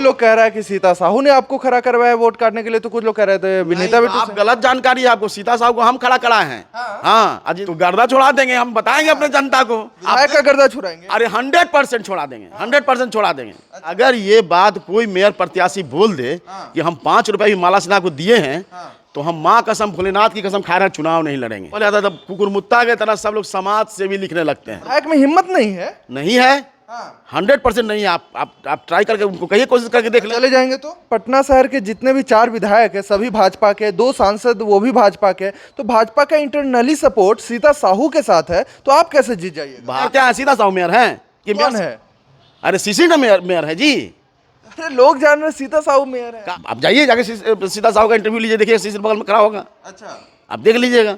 कोई लोग कह रहा है कि सीता साहू ने आपको खड़ा करवाया वोट काटने के लिए, तो कुछ लोग कह रहे थे विनीता बिट्टू आप गलत जानकारी है आपको। सीता साहू को हम खड़ा कराए हैं। हाँ अजी तो गर्दा छोड़ा देंगे, हम बताएंगे अपने जनता को। विधायक का गर्दा छुड़ाएंगे। अरे 100% छोड़ा देंगे, 100% छोड़ा देंगे। अगर ये बात कोई मेयर प्रत्याशी बोल दे कि हम 5 रुपए भी माला सिन्हा को दिए हैं, तो हम माँ कसम भोलेनाथ की कसम खा रहे हैं चुनाव नहीं लड़ेंगे। बोले आता तब कुकुर मुत्ता के तरह सब लोग समाज से भी लिखने लगते हैं। विधायक में हिम्मत नहीं है। नहीं है, 100% नहीं है। आप ट्राई करके उनको कहिए, कोशिश करके देख ले। चले जाएंगे तो पटना शहर के जितने भी 4 विधायक है सभी भाजपा के, 2 सांसद वो भी भाजपा के, तो भाजपा का इंटरनली सपोर्ट सीता साहू के साथ है, तो आप कैसे जीत जाइएगा? क्या है, सीता साहू मेयर है कि कौन है? अरे सीसी ना मेयर है जी। अरे लोग जान रहे सीता साहू मेयर है। आप जाइए जाके सीता साहू का इंटरव्यू लीजिए, देखिए सीसी बगल में खड़ा होगा। अच्छा, आप देख लीजिएगा।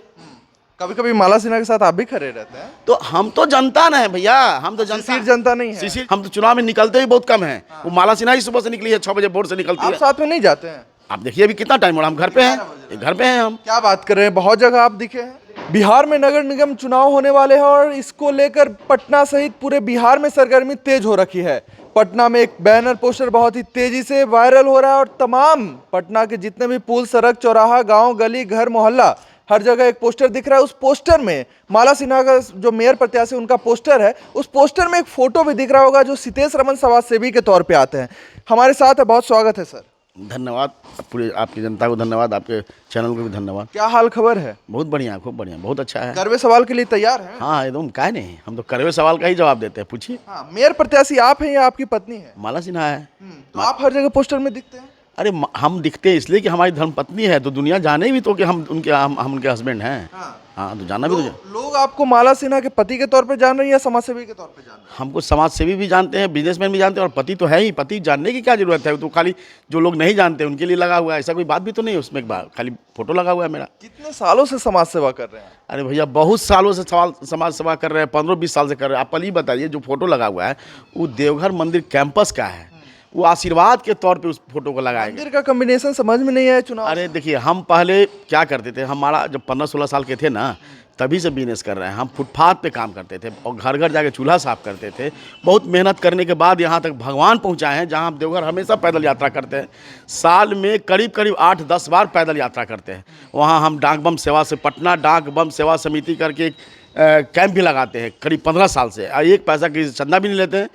कभी कभी माला सिन्हा के साथ आप भी खड़े रहते हैं। तो हम तो जनता ना है भैया, हम तो जनता। शिशिर जनता नहीं है। शिशिर हम तो चुनाव में निकलते ही बहुत कम है। वो माला सिन्हा ही सुबह से निकली है, 6 बजे बोर्ड से निकलती आप है। साथ में नहीं जाते हैं? आप देखिए अभी कितना टाइम हो रहा, हम घर पे हैं, घर पे हैं हम। क्या बात कर रहे हैं, बहुत जगह आप दिखे हैं। बिहार में नगर निगम चुनाव होने वाले हैं और इसको लेकर पटना सहित पूरे बिहार में सरगर्मी तेज हो रखी है। पटना में एक बैनर पोस्टर बहुत ही तेजी से वायरल हो रहा है और तमाम पटना के जितने भी पुल, सड़क, चौराहा, गांव, गली, घर, मोहल्ला, हर जगह एक पोस्टर दिख रहा है। उस पोस्टर में माला सिन्हा का जो मेयर प्रत्याशी उनका पोस्टर है, उस पोस्टर में एक फोटो भी दिख रहा होगा जो सितेश रमन समाज सेवी के तौर पे आते हैं। हमारे साथ है, बहुत स्वागत है सर। धन्यवाद, पूरे आपकी जनता को धन्यवाद, आपके चैनल को भी धन्यवाद। क्या हाल खबर है? बहुत बढ़िया, खूब बढ़िया, बहुत अच्छा है। करवे सवाल के लिए तैयार है? हाँ एकदम, काहे नहीं, हम तो करवे सवाल का ही जवाब देते हैं, पूछिए। हाँ, मेयर प्रत्याशी आप हैं या आपकी पत्नी है? माला सिन्हा है। तो आप हर जगह पोस्टर में दिखते हैं। अरे हम दिखते हैं इसलिए कि हमारी धर्मपत्नी है, तो दुनिया जाने भी तो कि हम उनके हस्बैंड हैं। हाँ तो जाना भी तो लोग आपको माला सिन्हा के पति के तौर पे जान रहे हैं या समाज सेवी के तौर पे जान रहे हैं? हमको समाज सेवी भी जानते हैं, बिजनेसमैन भी जानते हैं, और पति तो है ही। पति जानने की क्या जरूरत है, तो खाली जो लोग नहीं जानते उनके लिए लगा हुआ है, ऐसा कोई बात भी तो नहीं है उसमें। एक बार खाली फोटो लगा हुआ है मेरा। कितने सालों से समाज सेवा कर रहे हैं? अरे भैया बहुत सालों से समाज सेवा कर रहे हैं, 15-20 साल से कर रहे हैं। आप पहले ही बताइए, जो फोटो लगा हुआ है वो देवघर मंदिर कैंपस का है, वो आशीर्वाद के तौर पे उस फोटो को लगाएंगे। मंदिर का कॉम्बिनेशन समझ में नहीं आया चुनाव। अरे देखिए, हम पहले क्या करते थे, हमारा जब 15-16 साल के थे ना, तभी से बिजनेस कर रहे हैं। हम फुटपाथ पे काम करते थे और घर घर जाके चूल्हा साफ करते थे। बहुत मेहनत करने के बाद यहाँ तक भगवान पहुँचाए हैं, जहाँ हम देवघर हमेशा पैदल यात्रा करते हैं। साल में करीब 8-10 बार पैदल यात्रा करते हैं। वहाँ हम डाक बम सेवा से, पटना डाक बम सेवा समिति करके एक कैंप भी लगाते हैं करीब 15 साल से। एक पैसा की चंदा भी नहीं लेते हैं।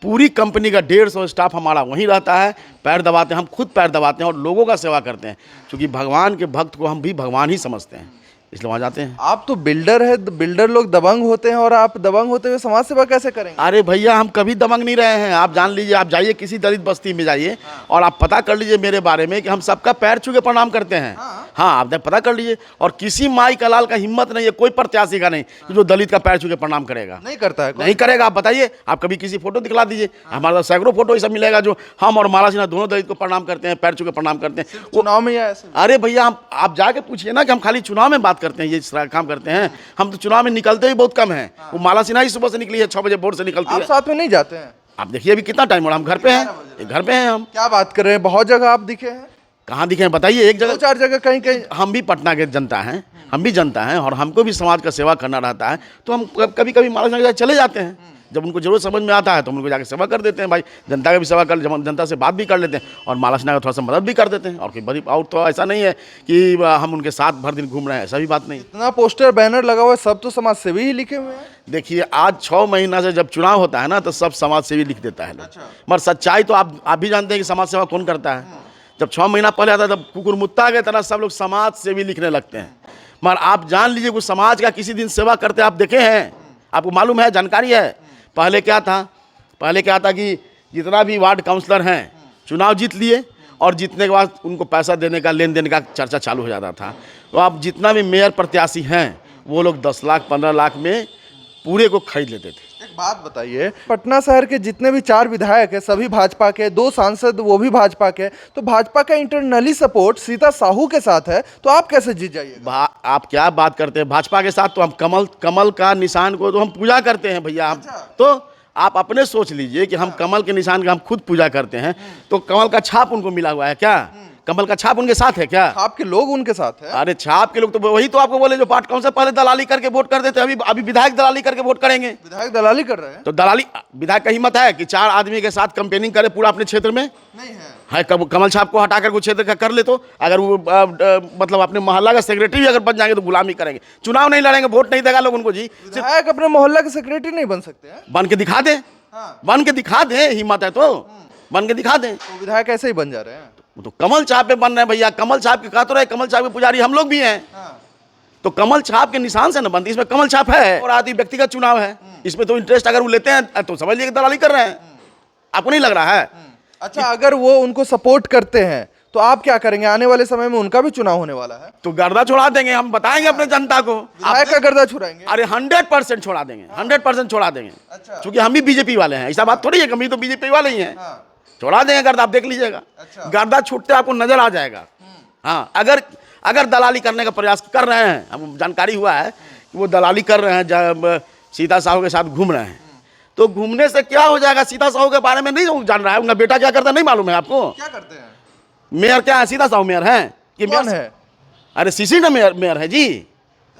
पूरी कंपनी का 150 स्टाफ हमारा वहीं रहता है। पैर दबाते हैं, हम खुद पैर दबाते हैं और लोगों का सेवा करते हैं, क्योंकि भगवान के भक्त को हम भी भगवान ही समझते हैं, इसलिए वहाँ जाते हैं। आप तो बिल्डर है, बिल्डर लोग दबंग होते हैं और आप दबंग होते हुए समाज सेवा कैसे करेंगे? अरे भैया, हम कभी दबंग नहीं रहे हैं। आप जान लीजिए, आप जाइए किसी दलित बस्ती में जाइए और आप पता कर लीजिए मेरे बारे में कि हम सबका पैर छू के प्रणाम करते हैं। हाँ आप पता कर लीजिए। और किसी माई का लाल का हिम्मत नहीं है, कोई प्रत्याशी का नहीं, जो दलित का पैर छू के प्रणाम करेगा। नहीं करता है कोई? नहीं करेगा। आप बताइए, आप कभी किसी फोटो दिखला दीजिए, हमारा सैकड़ों फोटो ऐसा मिलेगा जो हम और माला सिन्हा दोनों दलित को प्रणाम करते हैं, पैर छू के प्रणाम करते हैं। चुनाव में या ऐसे? अरे भैया, आप जाके पूछिए ना कि हम खाली चुनाव में बात करते हैं, ये काम करते हैं। हम तो चुनाव में निकलते ही बहुत कम है। वो माला सिन्हा ही सुबह से निकली है, 6 बजे बोर्ड से निकलती आप है। साथ में नहीं जाते हैं? आप देखिए अभी कितना टाइम हो रहा, हम घर पे हैं, घर पे हैं हम। क्या बात कर रहे हैं, बहुत जगह आप दिखे हैं। कहाँ दिखे हैं बताइए? एक जगह, 2-4 जगह, कहीं कहीं। हम भी पटना के जनता हैं, हम भी जनता हैं और हमको भी समाज का सेवा करना रहता है, तो हम कभी कभी माला सिन्हा के साथ चले जाते हैं। जब उनको जरूरत समझ में आता है तो हम उनको जाके सेवा कर देते हैं। भाई, जनता का भी सेवा कर, जनता से बात भी कर लेते हैं और माला सिन्हा का थोड़ा सा मदद भी कर देते हैं। और कोई बड़ी, और तो ऐसा नहीं है कि हम उनके साथ भर दिन घूम रहे हैं, ऐसा भी बात नहीं। इतना पोस्टर बैनर लगा हुआ है, सब तो समाज सेवी ही लिखे हुए हैं। देखिए, आज 6 महीना से जब चुनाव होता है ना, तो सब समाज सेवी लिख देता है। मगर सच्चाई तो आप भी जानते हैं कि समाज सेवा कौन करता है। जब 6 महीना पहले आता है, तब कुकुर मुत्ता के तरह सब लोग समाज सेवी लिखने लगते हैं। मगर आप जान लीजिए, कुछ समाज का किसी दिन सेवा करते आप देखे हैं? आपको मालूम है, जानकारी है? पहले क्या था कि जितना भी वार्ड काउंसलर हैं, चुनाव जीत लिए और जीतने के बाद उनको पैसा देने का, लेन देन का चर्चा चालू हो जाता था। तो आप जितना भी मेयर प्रत्याशी हैं, वो लोग 10 लाख 15 लाख में पूरे को खरीद लेते थे। एक बात बताइए, पटना शहर के जितने भी 4 विधायक है सभी भाजपा के, 2 सांसद वो भी भाजपा के, तो भाजपा का इंटरनली सपोर्ट सीता साहू के साथ है, तो आप कैसे जीत जाइए? आप क्या बात करते हैं? भाजपा के साथ तो हम कमल का निशान को तो हम पूजा करते हैं भैया। हम तो आप अपने सोच लीजिए कि हम कमल के निशान का हम खुद पूजा करते हैं, तो कमल का छाप उनको मिला हुआ है क्या? कमल का छाप उनके साथ है क्या? आपके लोग उनके साथ है? अरे छाप के लोग तो वही तो आपको बोले जो पार्ट काउंसिल पहले दलाली करके वोट कर देते, अभी अभी विधायक दलाली करके वोट करेंगे। विधायक दलाली कर रहे हैं? तो दलाली विधायक का हिम्मत है कि 4 आदमी के साथ कंपेनिंग करे पूरा अपने क्षेत्र में? नहीं है। कमल छाप को हटाकर कुछ क्षेत्र का कर ले तो अगर वो मतलब अपने मोहल्ला का सेक्रेटरी भी अगर बन जाएंगे तो गुलामी करेंगे, चुनाव नहीं लड़ेंगे, वोट नहीं देगा लोग उनको जी। विधायक अपने मोहल्ला के सेक्रेटरी नहीं बन सकते हैं? बन के दिखा दें, बन के दिखा दें, हिम्मत है तो बन के दिखा दें। तो विधायक ऐसे ही बन जा रहे हैं? तो कमल छाप पे बन रहे हैं भैया, कमल छाप के कातुर है, कमल छाप के पुजारी हम लोग भी हैं। तो कमल छाप के निशान से न बनती, इसमें कमल छाप है और आदि व्यक्तिगत चुनाव है, इसमें तो इंटरेस्ट अगर वो लेते हैं तो समझ लीजिए दलाली कर रहे हैं। आपको नहीं लग रहा है? अच्छा, अगर वो उनको सपोर्ट करते हैं तो आप क्या करेंगे? आने वाले समय में उनका भी चुनाव होने वाला है, तो गर्दा छोड़ा देंगे, हम बताएंगे अपने जनता को। विधायक का गर्दा छुड़ाएंगे? अरे 100% छोड़ा देंगे, 100% छोड़ा देंगे। अच्छा। क्योंकि हम भी बीजेपी वाले हैं, ऐसा बात थोड़ी है कि हम भी तो बीजेपी वाले ही हैं। छोड़ा देंगे गर्दा, आप देख लीजिएगा। अच्छा। गर्दा छूटते आपको नजर आ जाएगा। हाँ, अगर दलाली करने का प्रयास कर रहे हैं, हम जानकारी हुआ है कि वो दलाली कर रहे हैं, जब सीता साहू के साथ घूम रहे हैं, तो घूमने से क्या हो जाएगा? सीता साहू के बारे में नहीं जान रहा है, उनका बेटा क्या करता है नहीं मालूम है आपको? क्या करते हैं? मेयर क्या है? सीता साहू मेयर है कि कौन मेयर है? अरे शिशिर ना मेयर है जी।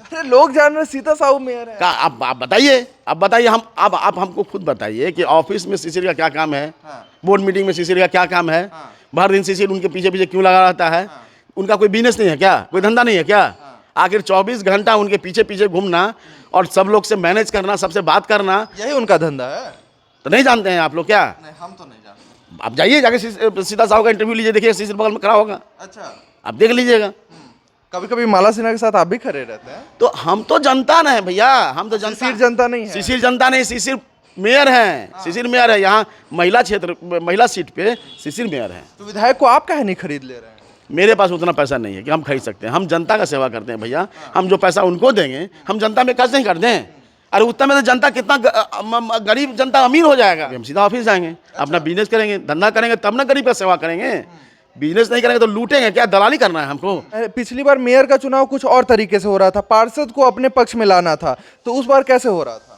अरे लोग जान रहे हैं सीता साहू मेयर है। का आप बताइए, अब बताइए, हम अब आप हमको खुद बताइए कि ऑफिस में शिशिर का क्या काम है, बोर्ड मीटिंग में शिशिर का क्या काम है, भर दिन शिशिर उनके पीछे पीछे क्यों लगा रहता है? उनका कोई बिजनेस नहीं है क्या? कोई धंधा नहीं है क्या? आखिर 24 घंटा उनके पीछे पीछे घूमना और सब लोग से मैनेज करना, सबसे बात करना, यही उनका धंधा है? तो नहीं जानते हैं आप लोग क्या? नहीं, हम तो नहीं जानते। आप जाइए, जाके सीता साहू का इंटरव्यू लीजिए, देखिए शिशिर बगल में खड़ा होगा, अच्छा। आप देख लीजिएगा। कभी कभी माला सिन्हा के साथ आप भी खड़े रहते हैं? तो हम तो जनता ना है भैया, हम तो जनता, शिशिर जनता नहीं है? शिशिर जनता नहीं, शिशिर मेयर है, शिशिर मेयर है यहाँ महिला क्षेत्र, महिला सीट पे शिशिर मेयर है। तो विधायक को आप काहे नहीं खरीद ले रहे हैं? मेरे पास उतना पैसा नहीं है कि हम खरीद सकते हैं, हम जनता का सेवा करते हैं भैया। हम जो पैसा उनको देंगे, हम जनता में खर्च नहीं कर दें। अरे उतना में तो जनता कितना गरीब जनता अमीर हो जाएगा। हम सीधा ऑफिस जाएंगे, अपना बिजनेस करेंगे, धंधा करेंगे, तब ना गरीब का सेवा करेंगे। बिजनेस नहीं करेंगे तो लूटेंगे क्या? दलाली करना है हमको? पिछली बार मेयर का चुनाव कुछ और तरीके से हो रहा था, पार्षद को अपने पक्ष में लाना था, तो उस बार कैसे हो रहा था?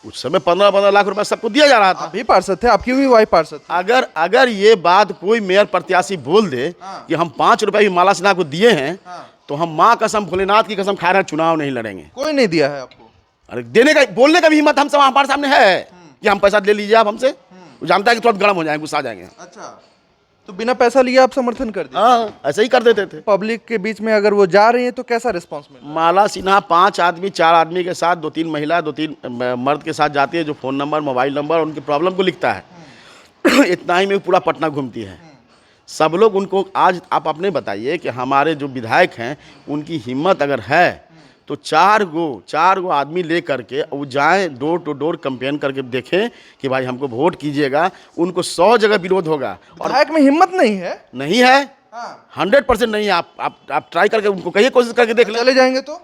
उस समय 15-15 लाख रुपए सबको दिया जा रहा था। आप भी पार्षद थे, आपकी भी वाइफ पार्षद थी। अगर ये बात कोई मेयर प्रत्याशी बोल दे कि हम 5 रुपए भी माला सिन्हा को दिए हैं, तो हम माँ कसम भोलेनाथ की कसम खा रहे हैं, चुनाव नहीं लड़ेंगे। कोई नहीं दिया है आपको? अरे देने का, बोलने का भी हिम्मत हम सब हमारे सामने है कि हम पैसा ले लीजिए आप हमसे। वो जानता है कि तुरंत गर्म हो जाएंगे, गुस्सा आ जाएंगे। अच्छा, तो बिना पैसा लिए आप समर्थन कर दिए? हाँ, ऐसे ही कर देते थे। पब्लिक के बीच में अगर वो जा रही है तो कैसा रिस्पांस मिला? माला सिन्हा 5 आदमी 4 आदमी के साथ, 2-3 महिला 2-3 मर्द के साथ जाती है, जो फ़ोन नंबर, मोबाइल नंबर और उनकी प्रॉब्लम को लिखता है। इतना ही में पूरा पटना घूमती है। सब लोग उनको, आज आप अपने बताइए कि हमारे जो विधायक हैं उनकी हिम्मत अगर है तो 4 गो आदमी ले करके वो जाएं, डोर टू डोर कंपेन करके देखें कि भाई हमको वोट कीजिएगा। उनको 100 जगह विरोध होगा। और विधायक में हिम्मत नहीं है? नहीं है, 100% नहीं है। आप ट्राई करके उनको कहिए, कोशिश करके देख लें। चले जाएंगे तो?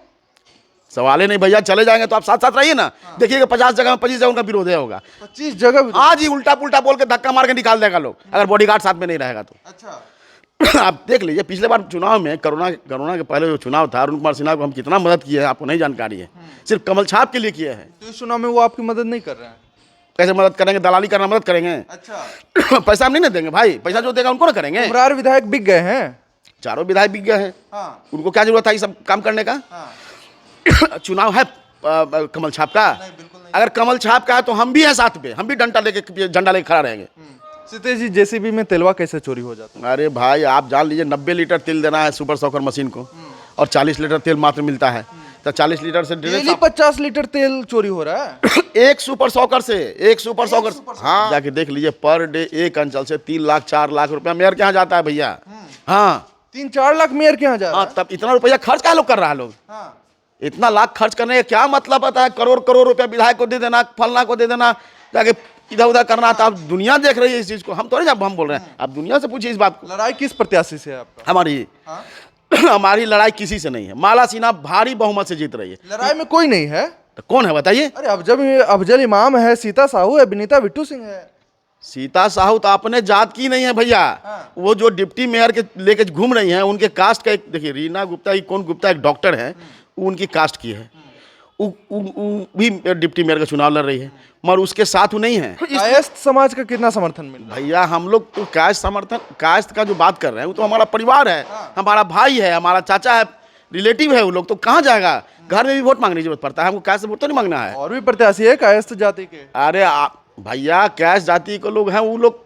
सवाल ही नहीं भैया, चले जाएंगे तो आप साथ साथ रहिए ना। देखिएगा 50 जगह में 25 जगह उनका विरोध होगा। 25 जगह? आज ही उल्टा पुल्टा बोल के धक्का मार के निकाल देगा लोग, अगर बॉडीगार्ड साथ में नहीं रहेगा तो। अच्छा। आप देख लीजिए, पिछले बार चुनाव में कोरोना के पहले जो चुनाव था, अरुण कुमार सिन्हा को हम कितना मदद किए हैं आपको नहीं जानकारी है। सिर्फ कमल छाप के लिए किए हैं। तो इस चुनाव में वो आपकी मदद नहीं कर रहे हैं? कैसे मदद करेंगे? दलाली करना मदद करेंगे? अच्छा। पैसा हम नहीं ना देंगे भाई, पैसा जो देगा उनको ना करेंगे। उमरार विधायक बिक गए हैं? चारों विधायक बिक गए हैं। उनको क्या जरूरत था ये सब काम करने का? चुनाव है कमल छाप का? अगर कमल छाप का है तो हम भी हैं साथ में, हम भी झंडा लेके खड़ा रहेंगे। सीतेश जी, जेसीबी में तेलवा कैसे चोरी हो जाता है? अरे भाई आप जान लीजिए, 90 लीटर तेल देना है सुपर सॉकर मशीन को और 40 लीटर तेल मात्र मिलता है। तो 40 लीटर से डेली 50 लीटर तेल चोरी हो रहा है। एक सुपर सॉकर से हाँ, जाके देख लीजिए, पर डे एक अंचल से 3 लाख 4 लाख रुपया मेयर के यहाँ जाता है भैया। हाँ, 3-4 लाख मेयर के यहाँ जा रहा है। तब इतना रुपया खर्च क्या लोग कर रहा है? लोग इतना लाख खर्च करने का क्या मतलब आता है? करोड़ रुपया विधायक को दे देना, फलना को दे देना, जाके इधर उधर करना था। अब दुनिया देख रही है इस चीज को, हम थोड़ी हम बोल रहे हैं। आप दुनिया से पूछिए इस बात को। लड़ाई किस प्रत्याशी से है आपका? हमारी लड़ाई किसी से नहीं है। माला सिन्हा भारी बहुमत से जीत रही है। लड़ाई में कोई नहीं है? तो कौन है बताइए? अरे अफजल इमाम है, सीता साहू है, विनीता बिट्टू सिंह है। सीता साहू तो अपने जात की नहीं है भैया। वो जो डिप्टी मेयर के लेके घूम रही हैं, उनके कास्ट का एक देखिए, रीना गुप्ता की कौन गुप्ता एक डॉक्टर है, वो उनकी कास्ट की है। भी डिप्टी मेयर का चुनाव लड़ रही है, मगर उसके साथ वो नहीं है। कायस्थ समाज का कितना समर्थन मिल रहा है? भैया हम लोग तो कायस्थ का जो बात कर रहे हैं वो तो हमारा परिवार है, हमारा भाई है, हमारा चाचा है, रिलेटिव है, वो लोग तो कहाँ जाएगा, घर में भी वोट मांगने की जरूरत पड़ता है, हमको कायस्थ वोट तो नहीं मांगना है। और भी प्रत्याशी है कायस्थ जाति के? अरे भैया कायस्थ जाति के लोग हैं, वो लोग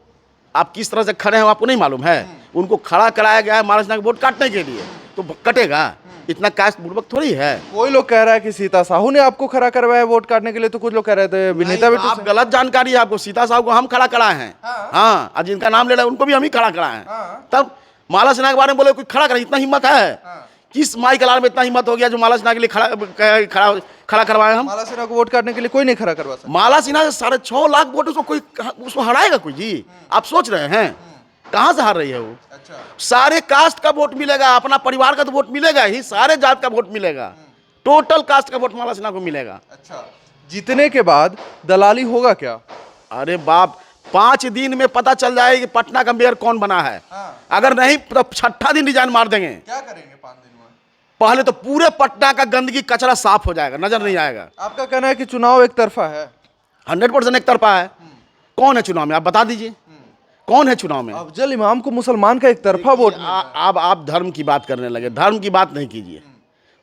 आप किस तरह से खड़े हैं आपको नहीं मालूम है। उनको खड़ा कराया गया है महाराष्ट्र के वोट काटने के लिए, तो कटेगा, इतना कायस्थ बुड़बक थोड़ी है। कोई लोग कह रहा है कि सीता साहू ने आपको खड़ा करवाया वोट काटने के लिए, तो कुछ लोग कह रहे थे विनीता बिट्टू आप से। गलत जानकारी है आपको, सीता साहू को हम खड़ा कराए हैं। हाँ, और जिनका नाम ले रहे हैं उनको भी हम ही खड़ा कराए हैं। तब माला सिन्हा के बारे में बोले कोई खड़ा करे, इतना हिम्मत है? किस माई के लाल में इतना हिम्मत हो गया जो माला सिन्हा के लिए खड़ा करवाए हम? माला सिन्हा को वोट काटने के लिए कोई नहीं खड़ा करवा सकता। माला सिन्हा से 6.5 लाख वोट उसको हराएगा कोई जी? आप सोच रहे हैं कहाँ से हार रही है वो? अच्छा, सारे कास्ट का वोट मिलेगा, अपना परिवार का तो वोट मिलेगा ही, सारे जात का वोट मिलेगा, टोटल कास्ट का वोट माला सिन्हा को मिलेगा। अच्छा, जीतने के बाद दलाली होगा क्या? अरे बाप, 5 दिन में पता चल जाएगा कि पटना का मेयर कौन बना है। अगर नहीं तो 6ठा दिन रिजाइन मार देंगे। क्या करेंगे 5 दिन में? पहले तो पूरे पटना का गंदगी कचरा साफ हो जाएगा, नजर नहीं आएगा। आपका कहना है कि चुनाव एक तरफा है? 100% एक तरफा है। कौन है चुनाव में, आप बता दीजिए कौन है चुनाव में? अफजल इमाम को मुसलमान का एक तरफा वोट अब आप धर्म की बात करने लगे, धर्म की बात नहीं कीजिए।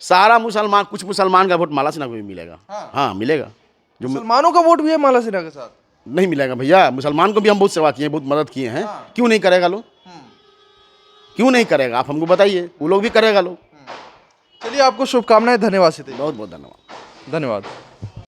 सारा मुसलमान, कुछ मुसलमान का वोट माला सिन्हा को भी मिलेगा। हाँ मिलेगा। जो मुसलमानों का वोट भी है माला सिन्हा के साथ? नहीं मिलेगा भैया, मुसलमान को भी हम बहुत सेवा किए हैं, बहुत मदद किए हैं। क्यों नहीं करेगा लोग? क्यों नहीं करेगा आप हमको बताइए, वो लोग भी करेगा लोग। चलिए, आपको शुभकामनाएं, धन्यवाद सीते। बहुत बहुत धन्यवाद। धन्यवाद।